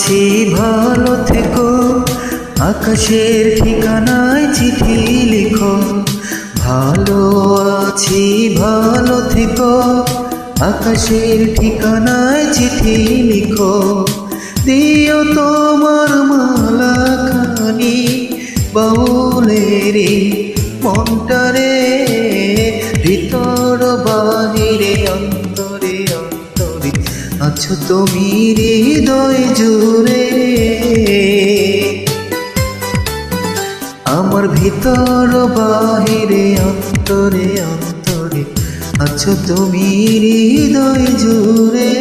আছি ভালো থেকো, আকাশের ঠিকানায় চিঠি লিখো। ভালো আছি ভালো থেকো, আকাশের ঠিকানায় চিঠি লিখো। দিও তোমার মালাখানি বাউলেরি মনটারে, ভিতর বাহিরে অন্তরে অন্তরে আছো তুমি হৃদয় জুড়ে। আমার ভিতর বাহিরে অন্তরে অন্তরে আছো তুমি হৃদয় জুড়ে।